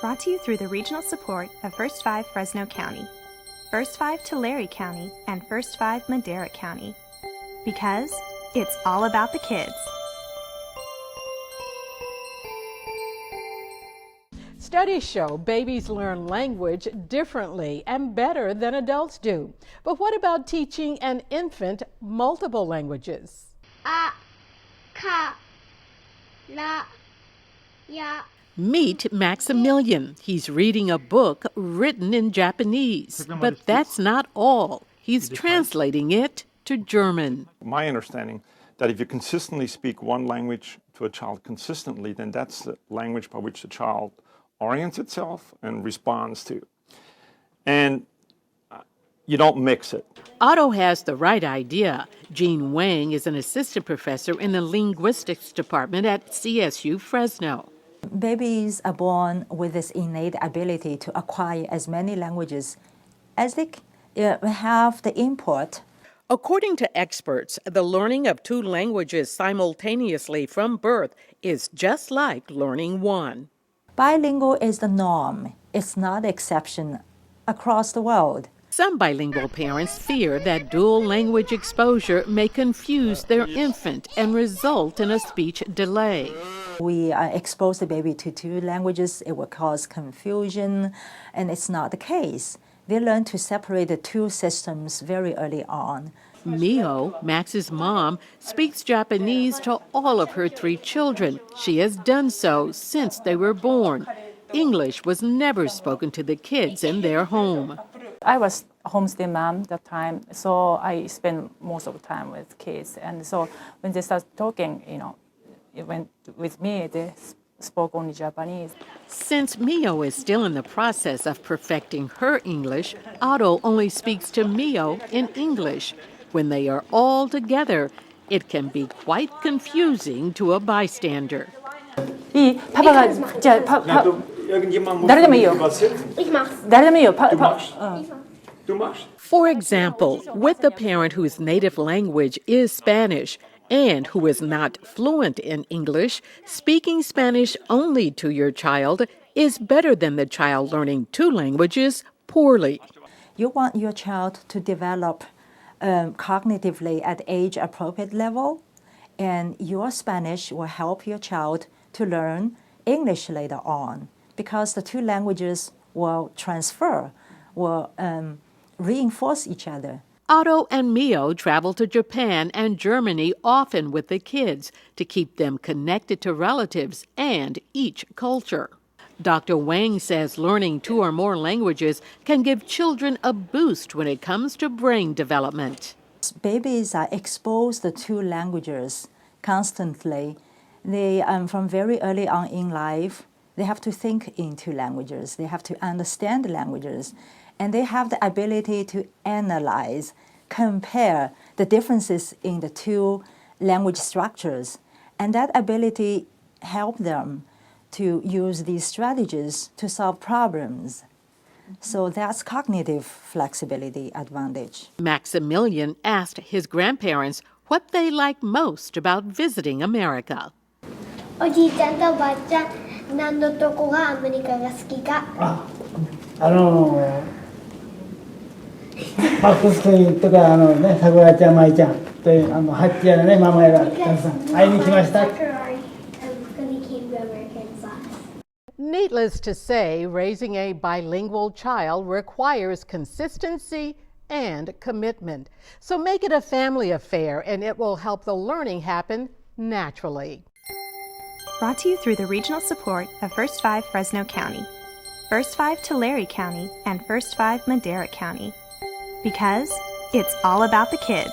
Brought to you through the regional support of First 5 Fresno County, First 5 Tulare County, and First 5 Madera County. Because it's all about the kids. Studies show babies learn language differently and better than adults do. But what about teaching an infant multiple languages? A, ka, la, ya. Meet Maximilian. He's reading a book written in Japanese. But that's not all. He's translating it to German. My understanding that if you consistently speak one language to a child consistently, then that's the language by which the child orients itself and responds to. And you don't mix it. Otto has the right idea. Jean Wang is an assistant professor in the Linguistics Department at CSU Fresno. Babies are born with this innate ability to acquire as many languages as they have the input. According to experts, the learning of 2 languages simultaneously from birth is just like learning one. Bilingual is the norm. It's not the exception across the world. Some bilingual parents fear that dual language exposure may confuse their infant and result in a speech delay. We expose the baby to 2 languages, it will cause confusion, and it's not the case. They learn to separate the 2 systems very early on. Mio, Max's mom, speaks Japanese to all of her 3 children. She has done so since they were born. English was never spoken to the kids in their home. I was homestay mom that time, so I spent most of the time with kids. And so when they start talking, it went with me, they spoke only Japanese. Since Mio is still in the process of perfecting her English, Otto only speaks to Mio in English. When they are all together, it can be quite confusing to a bystander. For example, with a parent whose native language is Spanish and who is not fluent in English, speaking Spanish only to your child is better than the child learning 2 languages poorly. You want your child to develop cognitively at age-appropriate level, and your Spanish will help your child to learn English later on, because the 2 languages will transfer, will reinforce each other. Otto and Mio travel to Japan and Germany often with the kids to keep them connected to relatives and each culture. Dr. Wang says learning 2 or more languages can give children a boost when it comes to brain development. Babies are exposed to 2 languages constantly. They, from very early on in life, they have to think in 2 languages. They have to understand the languages. And they have the ability to analyze, compare the differences in the 2 language structures. And that ability helps them to use these strategies to solve problems. So that's cognitive flexibility advantage. Maximilian asked his grandparents what they like most about visiting America. おじいちゃんとおばあちゃん、何のとこがアメリカが好きか。バックスクリーンとか桜ちゃん、舞ちゃんという8歳のねママがたくさん会いに来ました。Needless to say, raising a bilingual child requires consistency and commitment. So make it a family affair, and it will help the learning happen naturally. Brought to you through the regional support of First 5 Fresno County, First 5 Tulare County, and First 5 Madera County. Because it's all about the kids.